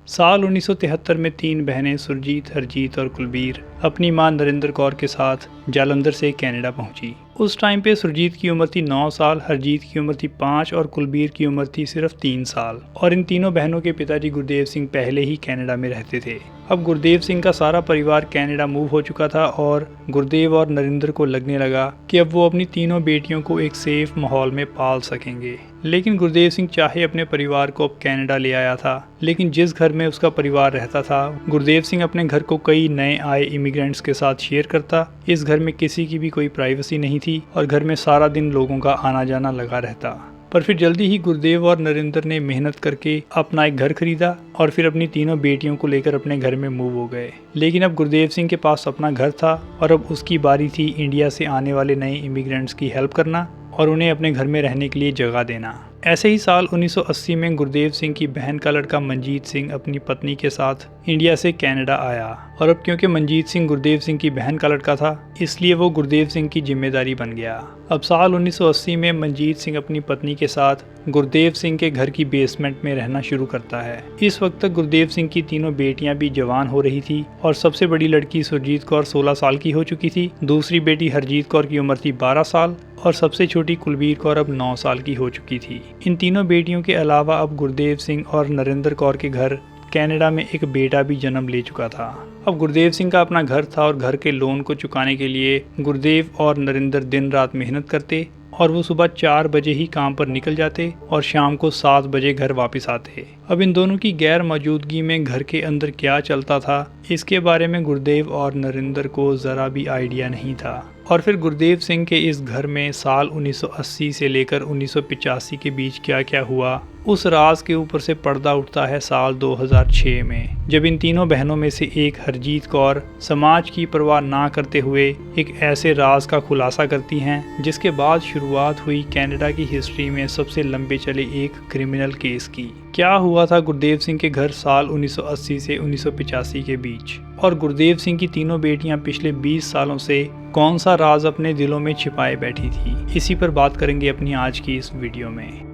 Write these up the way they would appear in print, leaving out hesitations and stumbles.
साल 1973 में तीन बहनें सुरजीत, हरजीत और कुलबीर अपनी मां नरेंद्र कौर के साथ जालंधर से कनाडा पहुंची। उस टाइम पे सुरजीत की उम्र थी 9 साल, हरजीत की उम्र थी 5 और कुलबीर की उम्र थी सिर्फ 3 साल। और इन तीनों बहनों के पिताजी गुरदेव सिंह पहले ही कनाडा में रहते थे। अब गुरदेव सिंह का सारा परिवार कनाडा मूव हो चुका था और गुरदेव और नरेंद्र को लगने लगा कि अब वो अपनी तीनों बेटियों को एक सेफ माहौल में पाल सकेंगे। लेकिन गुरदेव सिंह चाहे अपने परिवार को अब कनाडा ले आया था, लेकिन जिस घर में उसका परिवार रहता था, गुरदेव सिंह अपने घर को कई नए आए इमिग्रेंट्स के साथ शेयर करता। इस घर में किसी की भी कोई प्राइवेसी नहीं थी और घर में सारा दिन लोगों का आना जाना लगा रहता। पर फिर जल्दी ही गुरदेव और नरेंद्र ने मेहनत करके अपना एक घर खरीदा और फिर अपनी तीनों बेटियों को लेकर अपने घर में मूव हो गए। लेकिन अब गुरदेव सिंह के पास अपना घर था और अब उसकी बारी थी इंडिया से आने वाले नए इमिग्रेंट्स की हेल्प करना और उन्हें अपने घर में रहने के लिए जगह देना। ऐसे ही साल 1980 में गुरदेव सिंह की बहन का लड़का मनजीत सिंह अपनी पत्नी के साथ इंडिया से कनाडा आया और अब क्योंकि मनजीत सिंह गुरदेव सिंह की बहन का लड़का था, इसलिए वो गुरदेव सिंह की जिम्मेदारी बन गया। अब साल 1980 में मनजीत सिंह अपनी पत्नी के साथ गुरदेव सिंह के घर की बेसमेंट में रहना शुरू करता है। इस वक्त तक गुरदेव सिंह की तीनों बेटियां भी जवान हो रही थी और सबसे बड़ी लड़की सुरजीत कौर 16 साल की हो चुकी थी। दूसरी बेटी हरजीत कौर की उम्र थी 12 साल और सबसे छोटी कुलबीर कौर अब 9 साल की हो चुकी थी। इन तीनों बेटियों के अलावा अब गुरदेव सिंह और नरेंद्र कौर के घर कनाडा में एक बेटा भी जन्म ले चुका था। अब गुरदेव सिंह का अपना घर था और घर के लोन को चुकाने के लिए गुरदेव और नरेंद्र दिन रात मेहनत करते और वो सुबह 4 बजे ही काम पर निकल जाते और शाम को 7 बजे घर वापस आते। अब इन दोनों की गैर मौजूदगी में घर के अंदर क्या चलता था, इसके बारे में गुरदेव और नरेंद्र को ज़रा भी आइडिया नहीं था। और फिर गुरदेव सिंह के इस घर में साल 1980 से लेकर 1985 के बीच क्या क्या हुआ, उस राज के ऊपर से पर्दा उठता है साल 2006 में, जब इन तीनों बहनों में से एक हरजीत कौर समाज की परवाह ना करते हुए एक ऐसे राज का खुलासा करती हैं जिसके बाद शुरुआत हुई कनाडा की हिस्ट्री में सबसे लंबे चले एक क्रिमिनल केस की। क्या हुआ था गुरदेव सिंह के घर साल 1980 से 1985 के बीच, और गुरदेव सिंह की तीनों बेटियां पिछले 20 सालों से कौन सा राज अपने दिलों में छिपाए बैठी थी, इसी पर बात करेंगे अपनी आज की इस वीडियो में।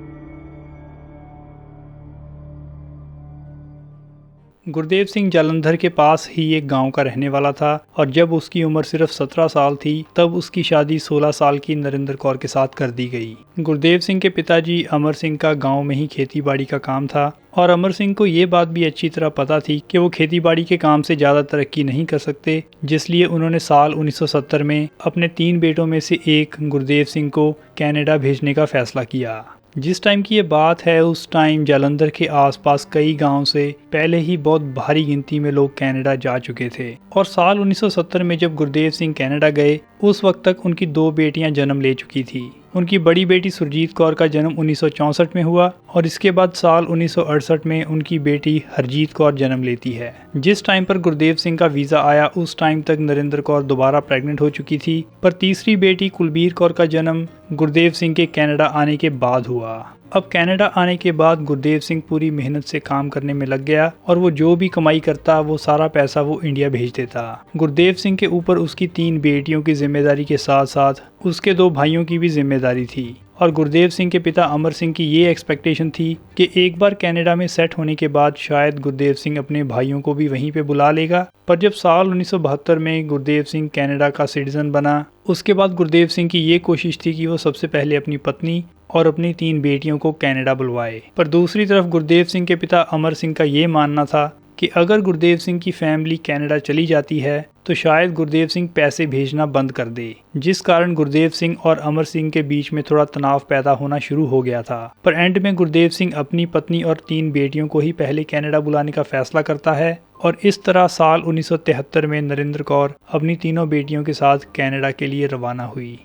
गुरदेव सिंह जालंधर के पास ही एक गांव का रहने वाला था और जब उसकी उम्र सिर्फ 17 साल थी तब उसकी शादी 16 साल की नरेंद्र कौर के साथ कर दी गई। गुरदेव सिंह के पिताजी अमर सिंह का गांव में ही खेतीबाड़ी का काम था और अमर सिंह को ये बात भी अच्छी तरह पता थी कि वो खेतीबाड़ी के काम से ज़्यादा तरक्की नहीं कर सकते, जिसलिए उन्होंने साल 1970 में अपने 3 बेटों में से एक गुरदेव सिंह को कनाडा भेजने का फैसला किया। जिस टाइम की ये बात है, उस टाइम जालंधर के आसपास कई गांव से पहले ही बहुत भारी गिनती में लोग कनाडा जा चुके थे और साल 1970 में जब गुरदेव सिंह कनाडा गए, उस वक्त तक उनकी 2 बेटियां जन्म ले चुकी थी। उनकी बड़ी बेटी सुरजीत कौर का जन्म 1964 में हुआ और इसके बाद साल 1968 में उनकी बेटी हरजीत कौर जन्म लेती है। जिस टाइम पर गुरदेव सिंह का वीज़ा आया, उस टाइम तक नरेंद्र कौर दोबारा प्रेग्नेंट हो चुकी थी, पर तीसरी बेटी कुलबीर कौर का जन्म गुरदेव सिंह के कनाडा आने के बाद हुआ। अब कनाडा आने के बाद गुरदेव सिंह पूरी मेहनत से काम करने में लग गया और वो जो भी कमाई करता वो सारा पैसा वो इंडिया भेज देता। गुरदेव सिंह के ऊपर उसकी 3 बेटियों की जिम्मेदारी के साथ साथ उसके 2 भाइयों की भी जिम्मेदारी थी और गुरदेव सिंह के पिता अमर सिंह की ये एक्सपेक्टेशन थी कि एक बार कनाडा में सेट होने के बाद शायद गुरदेव सिंह अपने भाइयों को भी वहीं पे बुला लेगा। पर जब साल 1972 में गुरदेव सिंह कनाडा का सिटीजन बना, उसके बाद गुरदेव सिंह की ये कोशिश थी कि वो सबसे पहले अपनी पत्नी और अपनी 3 बेटियों को कनाडा बुलवाए। पर दूसरी तरफ गुरदेव सिंह के पिता अमर सिंह का ये मानना था कि अगर गुरदेव सिंह की फैमिली कनाडा चली जाती है तो शायद गुरदेव सिंह पैसे भेजना बंद कर दे, जिस कारण गुरदेव सिंह और अमर सिंह के बीच में थोड़ा तनाव पैदा होना शुरू हो गया था। पर एंड में गुरदेव सिंह अपनी पत्नी और 3 बेटियों को ही पहले कनाडा बुलाने का फैसला करता है और इस तरह साल 1973 में नरेंद्र कौर अपनी तीनों बेटियों के साथ कनाडा के लिए रवाना हुई।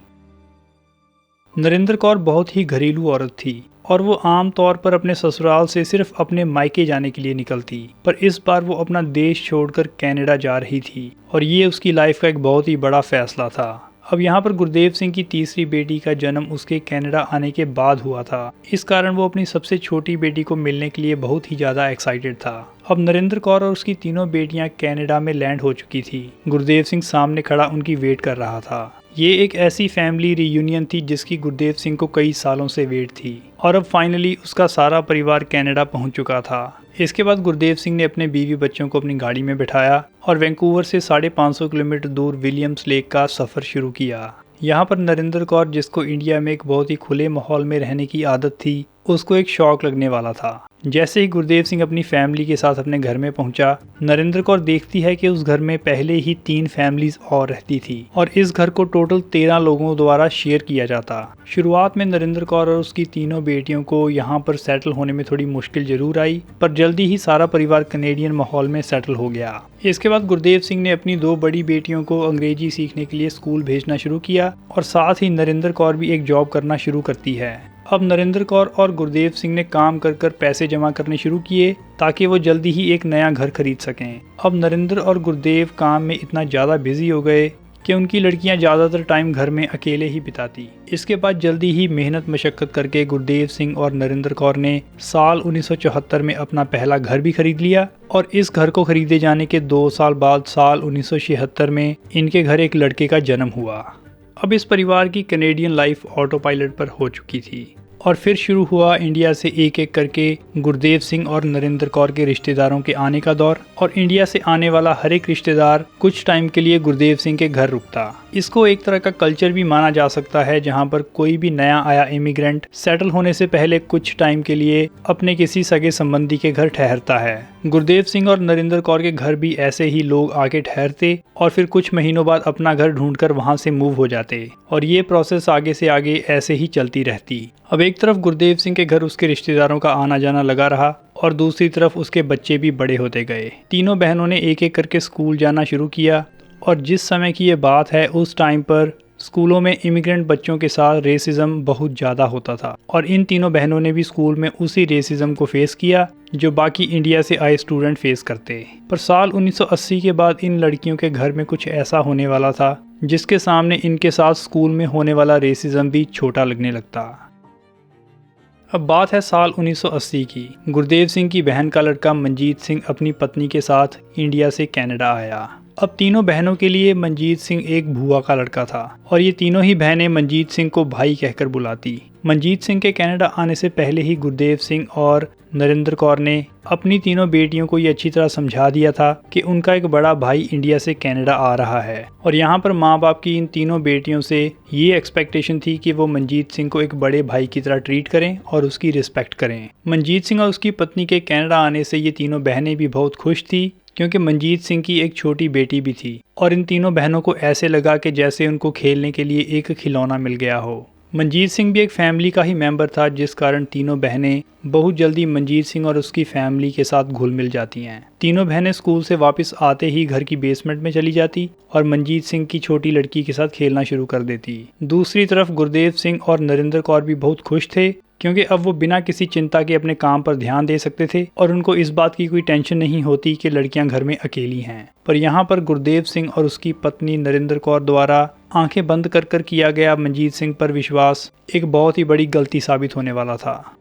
नरेंद्र कौर बहुत ही घरेलू औरत थी और वो आम तौर पर अपने ससुराल से सिर्फ अपने मायके जाने के लिए निकलती, पर इस बार वो अपना देश छोड़कर कनाडा जा रही थी और ये उसकी लाइफ का एक बहुत ही बड़ा फैसला था। अब यहाँ पर गुरदेव सिंह की तीसरी बेटी का जन्म उसके कनाडा आने के बाद हुआ था, इस कारण वो अपनी सबसे छोटी बेटी को मिलने के लिए बहुत ही ज़्यादा एक्साइटेड था। अब नरेंद्र कौर और उसकी तीनों बेटियां कनाडा में लैंड हो चुकी थी। गुरदेव सिंह सामने खड़ा उनकी वेट कर रहा था। ये एक ऐसी फैमिली रियूनियन थी जिसकी गुरदेव सिंह को कई सालों से वेट थी और अब फाइनली उसका सारा परिवार कनाडा पहुंच चुका था। इसके बाद गुरदेव सिंह ने अपने बीवी बच्चों को अपनी गाड़ी में बिठाया और वैंकूवर से 550 किलोमीटर दूर विलियम्स लेक का सफ़र शुरू किया। यहाँ पर नरेंद्र कौर, जिसको इंडिया में एक बहुत ही खुले माहौल में रहने की आदत थी, उसको एक शौक लगने वाला था। जैसे ही गुरदेव सिंह अपनी फैमिली के साथ अपने घर में पहुंचा, नरेंद्र कौर देखती है कि उस घर में पहले ही 3 फैमिलीज और रहती थी और इस घर को टोटल 13 लोगों द्वारा शेयर किया जाता। शुरुआत में नरेंद्र कौर और उसकी तीनों बेटियों को यहाँ पर सेटल होने में थोड़ी मुश्किल जरूर आई, पर जल्दी ही सारा परिवार कनेडियन माहौल में सेटल हो गया। इसके बाद गुरदेव सिंह ने अपनी 2 बड़ी बेटियों को अंग्रेजी सीखने के लिए स्कूल भेजना शुरू किया और साथ ही नरेंद्र कौर भी एक जॉब करना शुरू करती है। अब नरेंद्र कौर और गुरदेव सिंह ने काम कर कर पैसे जमा करने शुरू किए ताकि वो जल्दी ही एक नया घर खरीद सकें। अब नरेंद्र और गुरदेव काम में इतना ज़्यादा बिजी हो गए कि उनकी लड़कियां ज़्यादातर टाइम घर में अकेले ही बिताती। इसके बाद जल्दी ही मेहनत मशक्क़त करके गुरदेव सिंह और नरेंद्र कौर ने साल 1974 में अपना पहला घर भी खरीद लिया और इस घर को खरीदे जाने के 2 साल बाद साल 1976 में इनके घर एक लड़के का जन्म हुआ। अब इस परिवार की कनेडियन लाइफ ऑटो पायलट पर हो चुकी थी और फिर शुरू हुआ इंडिया से एक एक करके गुरदेव सिंह और नरेंद्र कौर के रिश्तेदारों के आने का दौर। और इंडिया से आने वाला हर एक रिश्तेदार कुछ टाइम के लिए गुरदेव सिंह के घर रुकता। इसको एक तरह का कल्चर भी माना जा सकता है, जहां पर कोई भी नया आया इमिग्रेंट सेटल होने से पहले कुछ टाइम के लिए अपने किसी सगे संबंधी के घर ठहरता है। गुरदेव सिंह और नरेंद्र कौर के घर भी ऐसे ही लोग आके ठहरते और फिर कुछ महीनों बाद अपना घर ढूंढकर वहां से मूव हो जाते और ये प्रोसेस आगे से आगे ऐसे ही चलती रहती। अब एक तरफ गुरदेव सिंह के घर उसके रिश्तेदारों का आना जाना लगा रहा और दूसरी तरफ उसके बच्चे भी बड़े होते गए। तीनों बहनों ने एक एक करके स्कूल जाना शुरू किया और जिस समय की ये बात है उस टाइम पर स्कूलों में इमिग्रेंट बच्चों के साथ रेसिज्म बहुत ज़्यादा होता था और इन तीनों बहनों ने भी स्कूल में उसी रेसिज्म को फेस किया जो बाकी इंडिया से आए स्टूडेंट फेस करते। पर साल 1980 के बाद इन लड़कियों के घर में कुछ ऐसा होने वाला था जिसके सामने इनके साथ स्कूल में होने वाला रेसिज्म भी छोटा लगने लगता। अब बात है साल 1980 की। गुरदेव सिंह की बहन का लड़का मंजीत सिंह अपनी पत्नी के साथ इंडिया से कनाडा आया। अब तीनों बहनों के लिए मंजीत सिंह एक भूआ का लड़का था और ये तीनों ही बहनें मंजीत सिंह को भाई कहकर बुलाती। मंजीत सिंह के कनाडा आने से पहले ही गुरदेव सिंह और नरेंद्र कौर ने अपनी तीनों बेटियों को ये अच्छी तरह समझा दिया था कि उनका एक बड़ा भाई इंडिया से कनाडा आ रहा है और यहाँ पर माँ बाप की इन तीनों बेटियों से ये एक्सपेक्टेशन थी कि वो मंजीत सिंह को एक बड़े भाई की तरह ट्रीट करें और उसकी रिस्पेक्ट करें। मंजीत सिंह और उसकी पत्नी के कनाडा आने से ये तीनों बहनें भी बहुत खुश थी क्योंकि मंजीत सिंह की एक छोटी बेटी भी थी और इन तीनों बहनों को ऐसे लगा कि जैसे उनको खेलने के लिए एक खिलौना मिल गया हो। मंजीत सिंह भी एक फैमिली का ही मेंबर था, जिस कारण तीनों बहनें बहुत जल्दी मंजीत सिंह और उसकी फैमिली के साथ घुल मिल जाती हैं। तीनों बहनें स्कूल से वापस आते ही घर की बेसमेंट में चली जाती और मंजीत सिंह की छोटी लड़की के साथ खेलना शुरू कर देती। दूसरी तरफ गुरदेव सिंह और नरेंद्र कौर भी बहुत खुश थे क्योंकि अब वो बिना किसी चिंता के अपने काम पर ध्यान दे सकते थे और उनको इस बात की कोई टेंशन नहीं होती कि लड़कियां घर में अकेली हैं। पर यहाँ पर गुरदेव सिंह और उसकी पत्नी नरेंद्र कौर द्वारा आंखें बंद कर कर किया गया मंजीत सिंह पर विश्वास एक बहुत ही बड़ी गलती साबित होने वाला था।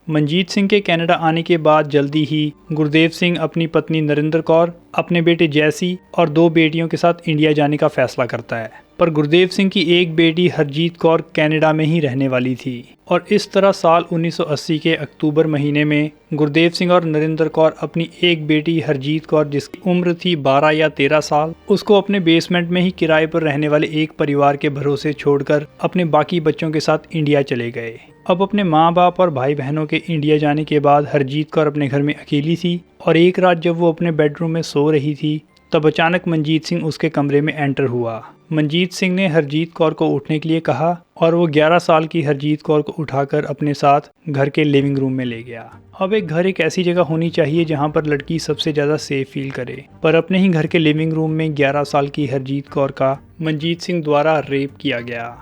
मंजीत सिंह के कनाडा आने के बाद जल्दी ही गुरदेव सिंह अपनी पत्नी नरेंद्र कौर, अपने बेटे जैसी और 2 बेटियों के साथ इंडिया जाने का फैसला करता है। पर गुरदेव सिंह की एक बेटी हरजीत कौर कनाडा में ही रहने वाली थी और इस तरह साल 1980 के अक्टूबर महीने में गुरदेव सिंह और नरेंद्र कौर अपनी एक बेटी हरजीत कौर, जिसकी उम्र थी 12 या 13 साल, उसको अपने बेसमेंट में ही किराए पर रहने वाले एक परिवार के भरोसे छोड़कर अपने बाकी बच्चों के साथ इंडिया चले गए। अब अपने माँ बाप और भाई बहनों के इंडिया जाने के बाद हरजीत कौर अपने घर में अकेली थी और एक रात जब वो अपने बेडरूम में सो रही थी तब अचानक मंजीत सिंह उसके कमरे में एंटर हुआ। मंजीत सिंह ने हरजीत कौर को उठने के लिए कहा और वो 11 साल की हरजीत कौर को उठाकर अपने साथ घर के लिविंग रूम में ले गया। अब एक घर एक ऐसी जगह होनी चाहिए जहां पर लड़की सबसे ज़्यादा सेफ फील करे, पर अपने ही घर के लिविंग रूम में 11 साल की हरजीत कौर का मंजीत सिंह द्वारा रेप किया गया।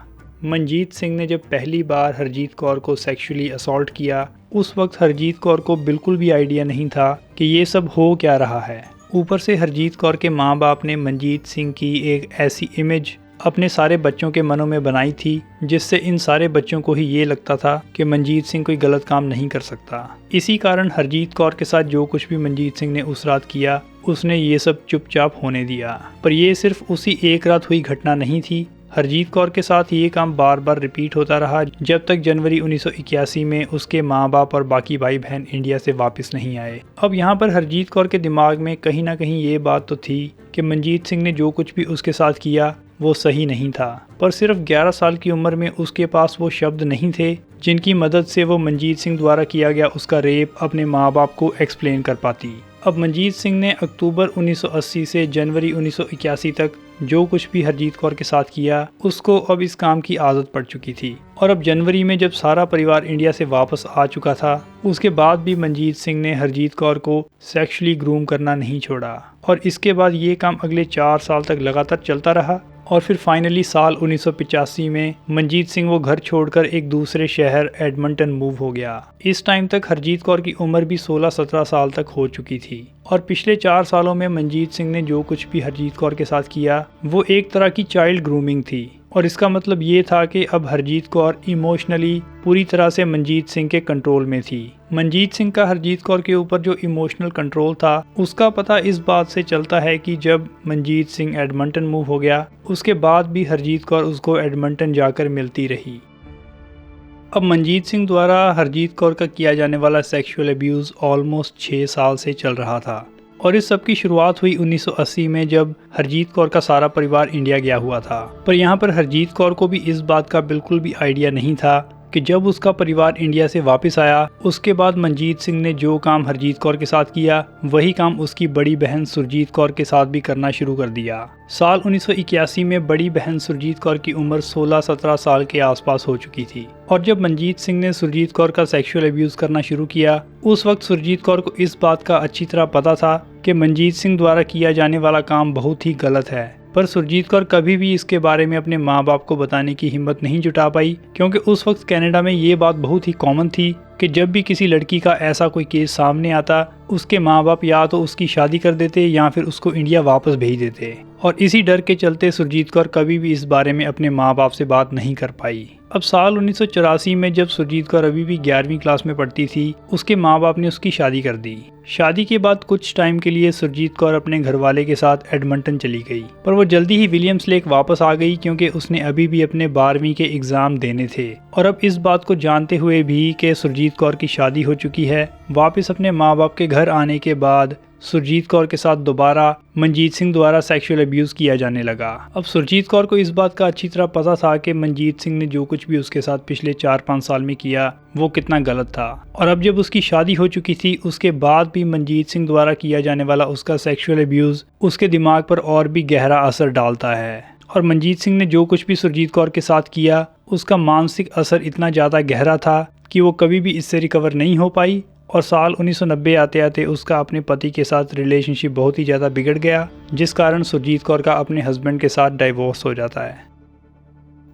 मंजीत सिंह ने जब पहली बार हरजीत कौर को सेक्सुअली असॉल्ट किया, उस वक्त हरजीत कौर को बिल्कुल भी आइडिया नहीं था कि ये सब हो क्या रहा है। ऊपर से हरजीत कौर के माँ बाप ने मंजीत सिंह की एक ऐसी इमेज अपने सारे बच्चों के मनों में बनाई थी, जिससे इन सारे बच्चों को ही ये लगता था कि मनजीत सिंह कोई गलत काम नहीं कर सकता। इसी कारण हरजीत कौर के साथ जो कुछ भी मनजीत सिंह ने उस रात किया, उसने ये सब चुपचाप होने दिया। पर यह सिर्फ उसी एक रात हुई घटना नहीं थी। हरजीत कौर के साथ ये काम बार बार रिपीट होता रहा जब तक जनवरी 1981 में उसके माँ बाप और बाकी भाई बहन इंडिया से वापस नहीं आए। अब यहाँ पर हरजीत कौर के दिमाग में कहीं ना कहीं ये बात तो थी कि मनजीत सिंह ने जो कुछ भी उसके साथ किया वो सही नहीं था, पर सिर्फ 11 साल की उम्र में उसके पास वो शब्द नहीं थे जिनकी मदद से वो मनजीत सिंह द्वारा किया गया उसका रेप अपने माँ बाप को एक्सप्लेन कर पाती। अब मनजीत सिंह ने अक्टूबर 1980 से जनवरी 1981 तक जो कुछ भी हरजीत कौर के साथ किया, उसको अब इस काम की आदत पड़ चुकी थी। और अब जनवरी में जब सारा परिवार इंडिया से वापस आ चुका था, उसके बाद भी मनजीत सिंह ने हरजीत कौर को सेक्सुअली ग्रूम करना नहीं छोड़ा और इसके बाद ये काम अगले 4 साल तक लगातार चलता रहा। और फिर फाइनली साल 1985 में मनजीत सिंह वो घर छोड़कर एक दूसरे शहर एडमंटन मूव हो गया। इस टाइम तक हरजीत कौर की उम्र भी 16-17 साल तक हो चुकी थी और पिछले 4 सालों में मनजीत सिंह ने जो कुछ भी हरजीत कौर के साथ किया वो एक तरह की चाइल्ड ग्रूमिंग थी। और इसका मतलब ये था कि अब हरजीत कौर इमोशनली पूरी तरह से मनजीत सिंह के कंट्रोल में थी। मनजीत सिंह का हरजीत कौर के ऊपर जो इमोशनल कंट्रोल था, उसका पता इस बात से चलता है कि जब मनजीत सिंह एडमंटन मूव हो गया, उसके बाद भी हरजीत कौर उसको एडमंटन जाकर मिलती रही। अब मनजीत सिंह द्वारा हरजीत कौर का किया जाने वाला सेक्सुअल अब्यूज़ ऑलमोस्ट 6 साल से चल रहा था और इस सब की शुरुआत हुई 1980 में जब हरजीत कौर का सारा परिवार इंडिया गया हुआ था। पर यहाँ पर हरजीत कौर को भी इस बात का बिल्कुल भी आइडिया नहीं था कि जब उसका परिवार इंडिया से वापस आया, उसके बाद मनजीत सिंह ने जो काम हरजीत कौर के साथ किया, वही काम उसकी बड़ी बहन सुरजीत कौर के साथ भी करना शुरू कर दिया। साल 1981 में बड़ी बहन सुरजीत कौर की उम्र 16-17 साल के आसपास हो चुकी थी और जब मनजीत सिंह ने सुरजीत कौर का सेक्सुअल अब्यूज़ करना शुरू किया, उस वक्त सुरजीत कौर को इस बात का अच्छी तरह पता था कि मनजीत सिंह द्वारा किया जाने वाला काम बहुत ही गलत है। पर सुरजीत कौर कभी भी इसके बारे में अपने माँ बाप को बताने की हिम्मत नहीं जुटा पाई, क्योंकि उस वक्त कनाडा में ये बात बहुत ही कॉमन थी कि जब भी किसी लड़की का ऐसा कोई केस सामने आता, उसके माँ बाप या तो उसकी शादी कर देते या फिर उसको इंडिया वापस भेज देते। और इसी डर के चलते सुरजीत कौर कभी भी इस बारे में अपने माँ बाप से बात नहीं कर पाई। अब साल 1984 में जब सुरजीत कौर अभी भी 11वीं क्लास में पढ़ती थी, उसके माँ बाप ने उसकी शादी कर दी। शादी के बाद कुछ टाइम के लिए सुरजीत कौर अपने घरवाले के साथ एडमंटन चली गई, पर वो जल्दी ही विलियम्स लेक वापस आ गई क्योंकि उसने अभी भी अपने 12वीं के एग्जाम देने थे। और अब इस बात को जानते हुए भी कि सुरजीत कौर की शादी हो चुकी है, वापस अपने माँ बाप के घर आने के बाद सुरजीत कौर के साथ दोबारा मनजीत सिंह द्वारा सेक्सुअल अब्यूज़ किया जाने लगा। अब सुरजीत कौर को इस बात का अच्छी तरह पता था कि मनजीत सिंह ने जो कुछ भी उसके साथ पिछले 4-5 साल में किया वो कितना गलत था। और अब जब उसकी शादी हो चुकी थी, उसके बाद भी मनजीत सिंह द्वारा किया जाने वाला उसका सेक्सुअल अब्यूज़ उसके दिमाग पर और भी गहरा असर डालता है। और मनजीत सिंह ने जो कुछ भी सुरजीत कौर के साथ किया, उसका मानसिक असर इतना ज़्यादा गहरा था कि वो कभी भी इससे रिकवर नहीं हो पाई। और साल 1990 आते आते उसका अपने पति के साथ रिलेशनशिप बहुत ही ज़्यादा बिगड़ गया, जिस कारण सुरजीत कौर का अपने हस्बैंड के साथ डाइवोर्स हो जाता है।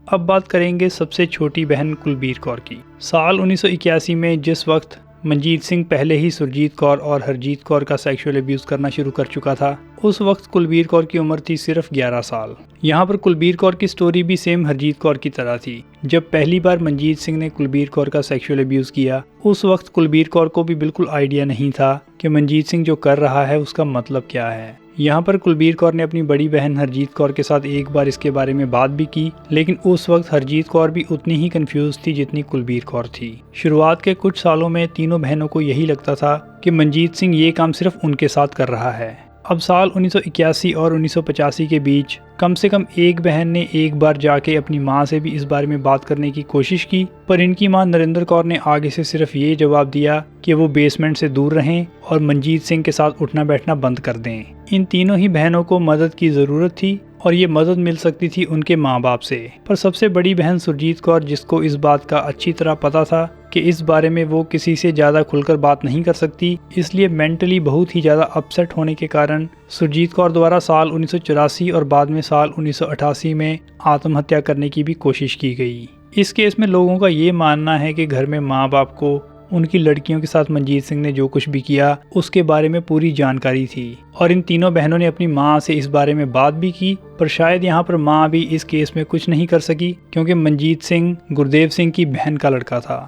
अब बात करेंगे सबसे छोटी बहन कुलबीर कौर की। साल 1981 में जिस वक्त मनजीत सिंह पहले ही सुरजीत कौर और हरजीत कौर का सेक्सुअल अब्यूज़ करना शुरू कर चुका था, उस वक्त कुलबीर कौर की उम्र थी सिर्फ 11 साल। यहाँ पर कुलबीर कौर की स्टोरी भी सेम हरजीत कौर की तरह थी। जब पहली बार मनजीत सिंह ने कुलबीर कौर का सेक्सुअल अब्यूज़ किया, उस वक्त कुलबीर कौर को भी बिल्कुल आइडिया नहीं था कि मनजीत सिंह जो कर रहा है उसका मतलब क्या है। यहाँ पर कुलबीर कौर ने अपनी बड़ी बहन हरजीत कौर के साथ एक बार इसके बारे में बात भी की, लेकिन उस वक्त हरजीत कौर भी उतनी ही कंफ्यूज थी जितनी कुलबीर कौर थी। शुरुआत के कुछ सालों में तीनों बहनों को यही लगता था कि मनजीत सिंह ये काम सिर्फ उनके साथ कर रहा है। अब साल 1981 और 1985 के बीच कम से कम एक बहन ने एक बार जाके अपनी माँ से भी इस बारे में बात करने की कोशिश की, पर इनकी माँ नरेंद्र कौर ने आगे से सिर्फ ये जवाब दिया कि वो बेसमेंट से दूर रहें और मनजीत सिंह के साथ उठना बैठना बंद कर दें। इन तीनों ही बहनों को मदद की ज़रूरत थी और ये मदद मिल सकती थी उनके माँ बाप से। पर सबसे बड़ी बहन सुरजीत कौर, जिसको इस बात का अच्छी तरह पता था कि इस बारे में वो किसी से ज़्यादा खुलकर बात नहीं कर सकती, इसलिए मेंटली बहुत ही ज़्यादा अपसेट होने के कारण सुरजीत कौर द्वारा साल 1984 और बाद में साल 1988 में आत्महत्या करने की भी कोशिश की गई। इस केस में लोगों का ये मानना है कि घर में माँ बाप को उनकी लड़कियों के साथ मंजीत सिंह ने जो कुछ भी किया उसके बारे में पूरी जानकारी थी और इन तीनों बहनों ने अपनी माँ से इस बारे में बात भी की, पर शायद यहाँ पर माँ भी इस केस में कुछ नहीं कर सकी क्योंकि मंजीत सिंह गुरदेव सिंह की बहन का लड़का था।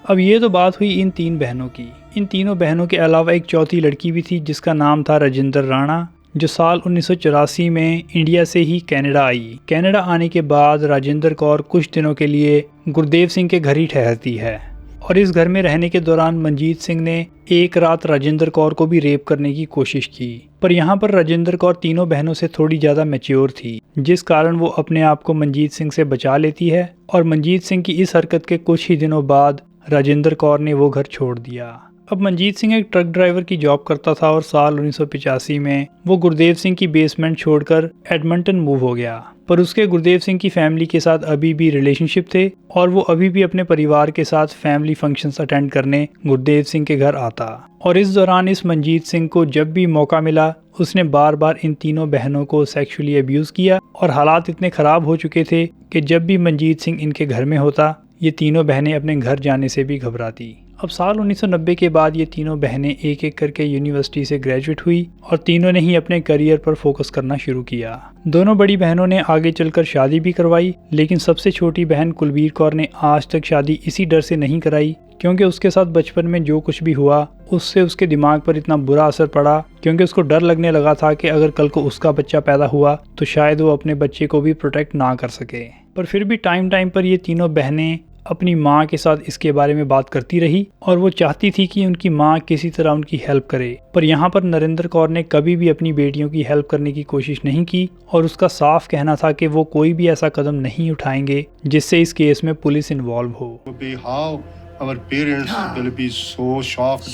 अब ये तो बात हुई इन 3 बहनों की। इन तीनों बहनों के अलावा एक चौथी लड़की भी थी जिसका नाम था राजेंद्र राणा, जो साल 1984 में इंडिया से ही कनाडा आई। कनाडा आने के बाद राजेंद्र कौर कुछ दिनों के लिए गुरदेव सिंह के घर ही ठहरती है और इस घर में रहने के दौरान मंजीत सिंह ने एक रात राजेंद्र कौर को भी रेप करने की कोशिश की, पर यहाँ पर राजेंद्र कौर तीनों बहनों से थोड़ी ज़्यादा मैच्योर थी, जिस कारण वो अपने आप को मंजीत सिंह से बचा लेती है और मंजीत सिंह की इस हरकत के कुछ ही दिनों बाद राजेंद्र कौर ने वो घर छोड़ दिया। अब मंजीत सिंह एक ट्रक ड्राइवर की जॉब करता था और साल 1985 में वो गुरदेव सिंह की बेसमेंट छोड़कर एडमंटन मूव हो गया, पर उसके गुरदेव सिंह की फैमिली के साथ अभी भी रिलेशनशिप थे और वो अभी भी अपने परिवार के साथ फैमिली फंक्शंस अटेंड करने गुरदेव सिंह के घर आता और इस दौरान इस मंजीत सिंह को जब भी मौका मिला उसने बार बार इन तीनों बहनों को सेक्सुअली अब्यूज किया और हालात इतने खराब हो चुके थे कि जब भी मंजीत सिंह इनके घर में होता ये तीनों बहनें अपने घर जाने से भी घबराती। अब साल 1990 के बाद ये तीनों बहनें एक एक करके यूनिवर्सिटी से ग्रेजुएट हुई और तीनों ने ही अपने करियर पर फोकस करना शुरू किया। दोनों बड़ी बहनों ने आगे चलकर शादी भी करवाई, लेकिन सबसे छोटी बहन कुलबीर कौर ने आज तक शादी इसी डर से नहीं कराई क्योंकि उसके साथ बचपन में जो कुछ भी हुआ उससे उसके दिमाग पर इतना बुरा असर पड़ा क्योंकि उसको डर लगने लगा था कि अगर कल को उसका बच्चा पैदा हुआ तो शायद वो अपने बच्चे को भी प्रोटेक्ट ना कर सके। पर फिर भी टाइम टाइम पर ये तीनों बहनें अपनी माँ के साथ इसके बारे में बात करती रही और वो चाहती थी कि उनकी माँ किसी तरह उनकी हेल्प करे, पर यहाँ पर नरेंद्र कौर ने कभी भी अपनी बेटियों की हेल्प करने की कोशिश नहीं की और उसका साफ कहना था कि वो कोई भी ऐसा कदम नहीं उठाएंगे जिससे इस केस में पुलिस इन्वॉल्व हो। Our parents will be so shocked.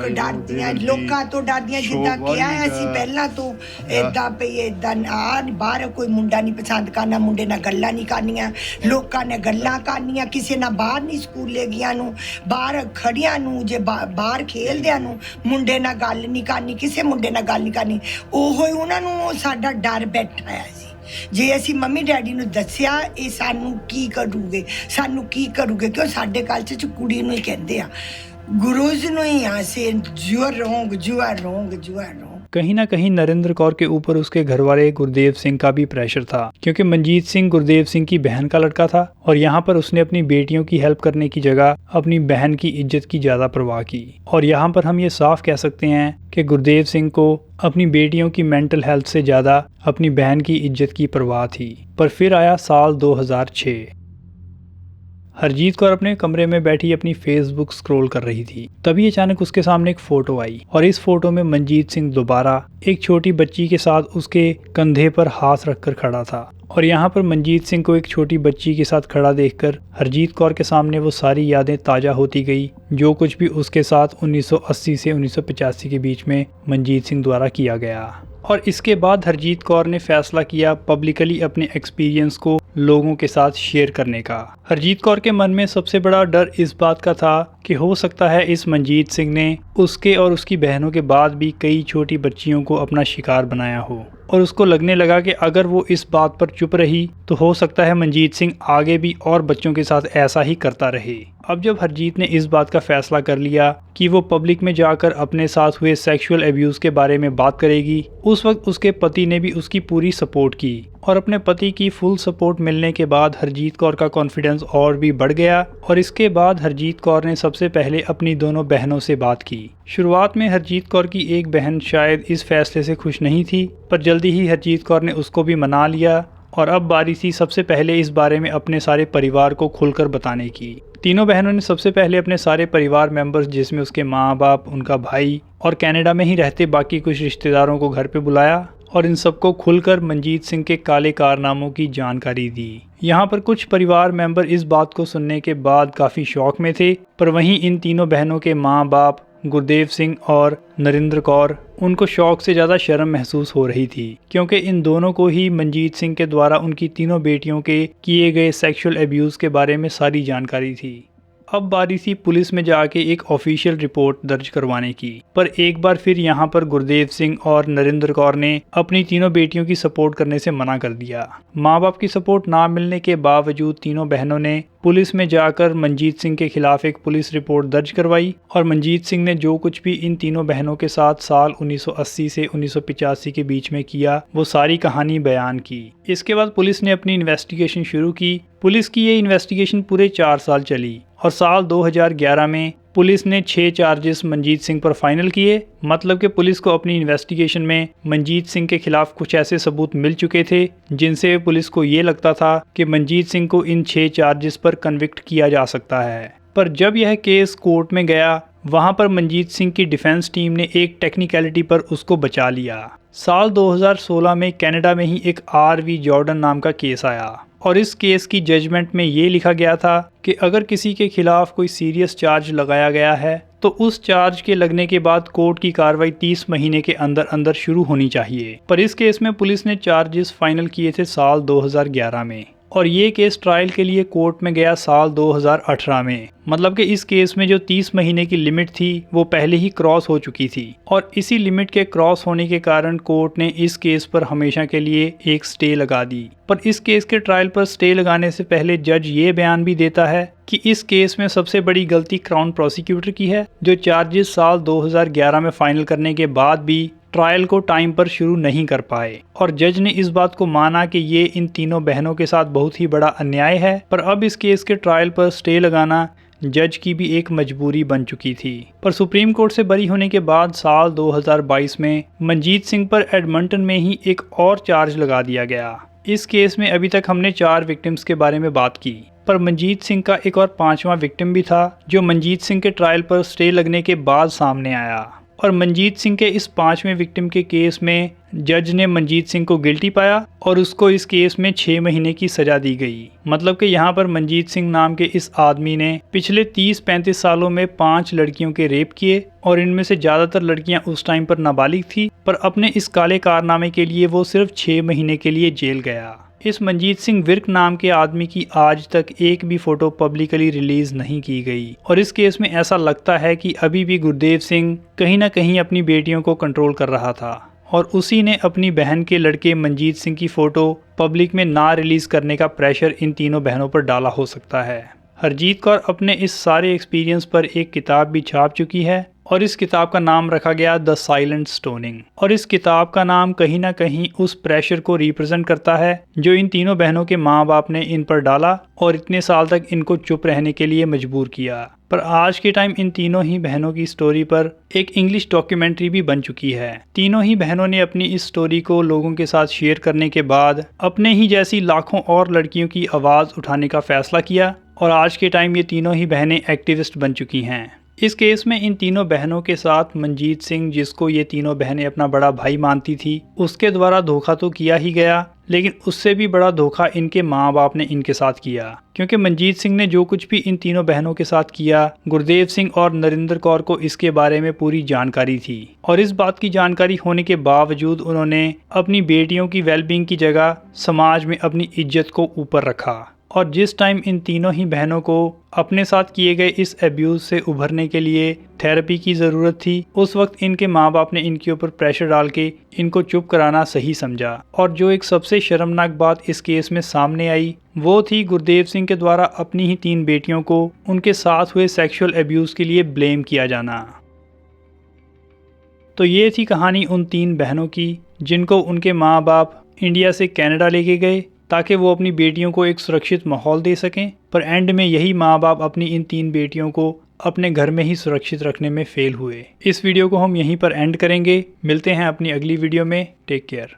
ਡਰਦੀਆਂ ਲੋਕਾਂ ਤੋਂ ਡਰਦੀਆਂ ਜਿੱਦਾਂ ਕਿਹਾ ਅਸੀਂ ਪਹਿਲਾਂ ਤੋਂ ਇਦਾਂ ਪਈ ਇਦਾਂ ਆ ਬਾਹਰ ਕੋਈ ਮੁੰਡਾ ਨਹੀਂ ਪਸੰਦ ਕਰਨਾ, ਮੁੰਡੇ ਨਾਲ ਗੱਲਾਂ ਨਹੀਂ ਕਰਨੀਆਂ, ਲੋਕਾਂ ਨੇ ਗੱਲਾਂ ਕਰਨੀਆਂ, ਕਿਸੇ ਨਾਲ ਬਾਹਰ ਨਹੀਂ ਸਕੂਲੇ ਗਿਆ ਨੂੰ, ਬਾਹਰ ਖੜਿਆਂ ਨੂੰ ਜੇ ਬਾਹਰ ਖੇਲਦਿਆਂ ਨੂੰ ਮੁੰਡੇ ਨਾਲ ਗੱਲ ਨਹੀਂ ਕਰਨੀ, ਕਿਸੇ ਮੁੰਡੇ ਨਾਲ ਗੱਲ ਨਹੀਂ ਕਰਨੀ। ਉਹੋ ਹੀ ਉਹਨਾਂ ਨੂੰ ਸਾਡਾ ਡਰ ਬੈਠਾ ਆ ਸੀ। ਜੇ ਅਸੀਂ ਮੰਮੀ ਡੈਡੀ ਨੂੰ ਦੱਸਿਆ ਇਹ ਸਾਨੂੰ ਕੀ ਕਰੂਗੇ ਕਿਉਂ ਸਾਡੇ ਕਲਚਰ ਚ ਕੁੜੀ ਨੂੰ ਹੀ ਕਹਿੰਦੇ ਆ, ਗੁਰੂਜ਼ ਨੂੰ ਹੀ ਆ ਸੇ ਯੂ ਆਰ ਰੋਂਗ। कहीं ना कहीं नरेंद्र कौर के ऊपर उसके घरवाले गुरदेव सिंह का भी प्रेशर था क्योंकि मंजीत सिंह गुरदेव सिंह की बहन का लड़का था और यहाँ पर उसने अपनी बेटियों की हेल्प करने की जगह अपनी बहन की इज्जत की ज़्यादा परवाह की और यहाँ पर हम ये साफ कह सकते हैं कि गुरदेव सिंह को अपनी बेटियों की मेंटल हेल्थ से ज़्यादा अपनी बहन की इज्जत की परवाह थी। पर फिर आया साल 2006। हरजीत कौर अपने कमरे में बैठी अपनी फेसबुक स्क्रॉल कर रही थी, तभी अचानक उसके सामने एक फ़ोटो आई और इस फोटो में मंजीत सिंह दोबारा एक छोटी बच्ची के साथ उसके कंधे पर हाथ रखकर खड़ा था और यहाँ पर मंजीत सिंह को एक छोटी बच्ची के साथ खड़ा देखकर हरजीत कौर के सामने वो सारी यादें ताज़ा होती गई जो कुछ भी उसके साथ 1980 से 1985 के बीच में मंजीत सिंह द्वारा किया गया। और इसके बाद हरजीत कौर ने फैसला किया पब्लिकली अपने एक्सपीरियंस को लोगों के साथ शेयर करने का। हरजीत कौर के मन में सबसे बड़ा डर इस बात का था कि हो सकता है इस मंजीत सिंह ने उसके और उसकी बहनों के बाद भी कई छोटी बच्चियों को अपना शिकार बनाया हो और उसको लगने लगा कि अगर वो इस बात पर चुप रही तो हो सकता है मंजीत सिंह आगे भी और बच्चों के साथ ऐसा ही करता रहे। अब जब हरजीत ने इस बात का फैसला कर लिया कि वो पब्लिक में जाकर अपने साथ हुए सेक्सुअल अब्यूज़ के बारे में बात करेगी, उस वक्त उसके पति ने भी उसकी पूरी सपोर्ट की और अपने पति की फुल सपोर्ट मिलने के बाद हरजीत कौर का कॉन्फिडेंस और भी बढ़ गया और इसके बाद हरजीत कौर ने सबसे पहले अपनी दोनों बहनों से बात की। शुरुआत में हरजीत कौर की एक बहन शायद इस फैसले से खुश नहीं थी, पर जल्दी ही हरजीत कौर ने उसको भी मना लिया और अब बारी थी सबसे पहले इस बारे में अपने सारे परिवार को खुलकर बताने की। तीनों बहनों ने सबसे पहले अपने सारे परिवार मेंबर्स जिसमें उसके माँ बाप, उनका भाई और कनाडा में ही रहते बाकी कुछ रिश्तेदारों को घर पे बुलाया और इन सबको खुलकर मंजीत सिंह के काले कारनामों की जानकारी दी। यहाँ पर कुछ परिवार मेंबर इस बात को सुनने के बाद काफ़ी शौक में थे, पर वहीं इन तीनों बहनों के माँ बाप गुरदेव सिंह और नरेंद्र कौर उनको शौक से ज़्यादा शर्म महसूस हो रही थी क्योंकि इन दोनों को ही मंजीत सिंह के द्वारा उनकी तीनों बेटियों के किए गए सेक्सुअल अब्यूज़ के बारे में सारी जानकारी थी। अब बारी थी पुलिस में जाके एक ऑफिशियल रिपोर्ट दर्ज करवाने की। पर एक बार फिर यहाँ पर गुरदेव सिंह और नरेंद्र कौर ने अपनी तीनों बेटियों की सपोर्ट करने से मना कर दिया। माँ बाप की सपोर्ट ना मिलने के बावजूद तीनों बहनों ने पुलिस में जाकर मंजीत सिंह के खिलाफ एक पुलिस रिपोर्ट दर्ज करवाई और मंजीत सिंह ने जो कुछ भी इन तीनों बहनों के साथ साल 1980 से 1985 के बीच में किया वो सारी कहानी बयान की। इसके बाद पुलिस ने अपनी इन्वेस्टिगेशन शुरू की। पुलिस की ये इन्वेस्टिगेशन पूरे 4 साल चली और साल 2011 में पुलिस ने 6 चार्जेस मंजीत सिंह पर फाइनल किए। मतलब कि पुलिस को अपनी इन्वेस्टिगेशन में मंजीत सिंह के खिलाफ कुछ ऐसे सबूत मिल चुके थे जिनसे पुलिस को ये लगता था कि मंजीत सिंह को इन 6 चार्जेस पर कन्विक्ट किया जा सकता है। पर जब यह केस कोर्ट में गया वहां पर मंजीत सिंह की डिफेंस टीम ने एक टेक्निकलिटी पर उसको बचा लिया। साल 2016 में कनाडा में ही एक RV जॉर्डन नाम का केस आया और इस केस की जजमेंट में ये लिखा गया था कि अगर किसी के खिलाफ कोई सीरियस चार्ज लगाया गया है तो उस चार्ज के लगने के बाद कोर्ट की कार्रवाई 30 महीने के अंदर अंदर शुरू होनी चाहिए। पर इस केस में पुलिस ने चार्जेस फाइनल किए थे साल 2011 में और ये केस ट्रायल के लिए कोर्ट में गया साल 2018 में। मतलब कि इस केस में जो 30 महीने की लिमिट थी वो पहले ही क्रॉस हो चुकी थी और इसी लिमिट के क्रॉस होने के कारण कोर्ट ने इस केस पर हमेशा के लिए एक स्टे लगा दी। पर इस केस के ट्रायल पर स्टे लगाने से पहले जज ये बयान भी देता है कि इस केस में सबसे बड़ी गलती क्राउन प्रोसिक्यूटर की है जो चार्जेस साल 2011 में फाइनल करने के बाद भी ट्रायल को टाइम पर शुरू नहीं कर पाए और जज ने इस बात को माना कि ये इन तीनों बहनों के साथ बहुत ही बड़ा अन्याय है। पर अब इस केस के ट्रायल पर स्टे लगाना जज की भी एक मजबूरी बन चुकी थी। पर सुप्रीम कोर्ट से बरी होने के बाद साल 2022 में मंजीत सिंह पर एडमंटन में ही एक और चार्ज लगा दिया गया। इस केस में अभी तक हमने 4 विक्टिम्स के बारे में बात की पर मंजीत सिंह का एक और 5वां विक्टिम भी था जो मंजीत सिंह के ट्रायल पर स्टे लगने के बाद सामने आया और मंजीत सिंह के इस 5वें विक्टिम के केस में जज ने मंजीत सिंह को गिल्टी पाया और उसको इस केस में 6 महीने की सजा दी गई। मतलब कि यहाँ पर मंजीत सिंह नाम के इस आदमी ने पिछले 30-35 सालों में 5 लड़कियों के रेप किए और इनमें से ज़्यादातर लड़कियां उस टाइम पर नाबालिग थी। पर अपने इस काले कारनामे के लिए वो सिर्फ 6 महीने के लिए जेल गया। इस मंजीत सिंह विर्क नाम के आदमी की आज तक एक भी फोटो पब्लिकली रिलीज नहीं की गई और इस केस में ऐसा लगता है कि अभी भी गुरदेव सिंह कहीं ना कहीं अपनी बेटियों को कंट्रोल कर रहा था और उसी ने अपनी बहन के लड़के मंजीत सिंह की फोटो पब्लिक में ना रिलीज करने का प्रेशर इन तीनों बहनों पर डाला हो सकता है। हरजीत कौर अपने इस सारे एक्सपीरियंस पर एक किताब भी छाप चुकी है और इस किताब का नाम रखा गया द साइलेंट स्टोनिंग और इस किताब का नाम कहीं ना कहीं उस प्रेशर को रिप्रेजेंट करता है जो इन तीनों बहनों के माँ बाप ने इन पर डाला और इतने साल तक इनको चुप रहने के लिए मजबूर किया। पर आज के टाइम इन तीनों ही बहनों की स्टोरी पर एक इंग्लिश डॉक्यूमेंट्री भी बन चुकी है। तीनों ही बहनों ने अपनी इस स्टोरी को लोगों के साथ शेयर करने के बाद अपने ही जैसी लाखों और लड़कियों की आवाज़ उठाने का फैसला किया और आज के टाइम ये तीनों ही बहनें एक्टिविस्ट बन चुकी हैं। इस केस में इन तीनों बहनों के साथ मंजीत सिंह, जिसको ये तीनों बहनें अपना बड़ा भाई मानती थी, उसके द्वारा धोखा तो किया ही गया, लेकिन उससे भी बड़ा धोखा इनके माँ बाप ने इनके साथ किया। क्योंकि मंजीत सिंह ने जो कुछ भी इन तीनों बहनों के साथ किया, गुरदेव सिंह और नरेंद्र कौर को इसके बारे में पूरी जानकारी थी और इस बात की जानकारी होने के बावजूद उन्होंने अपनी बेटियों की वेलबींग की जगह समाज में अपनी इज्जत को ऊपर रखा। और जिस टाइम इन तीनों ही बहनों को अपने साथ किए गए इस अब्यूज़ से उभरने के लिए थेरेपी की ज़रूरत थी, उस वक्त इनके माँ बाप ने इनके ऊपर प्रेशर डाल के इनको चुप कराना सही समझा। और जो एक सबसे शर्मनाक बात इस केस में सामने आई वो थी गुरदेव सिंह के द्वारा अपनी ही 3 बेटियों को उनके साथ हुए सेक्सुअल अब्यूज़ के लिए ब्लेम किया जाना। तो ये थी कहानी उन 3 बहनों की जिनको उनके माँ बाप इंडिया से कनाडा लेके गए ताकि वो अपनी बेटियों को एक सुरक्षित माहौल दे सकें। पर एंड में यही माँ बाप अपनी इन 3 बेटियों को अपने घर में ही सुरक्षित रखने में फेल हुए। इस वीडियो को हम यहीं पर एंड करेंगे। मिलते हैं अपनी अगली वीडियो में। Take care.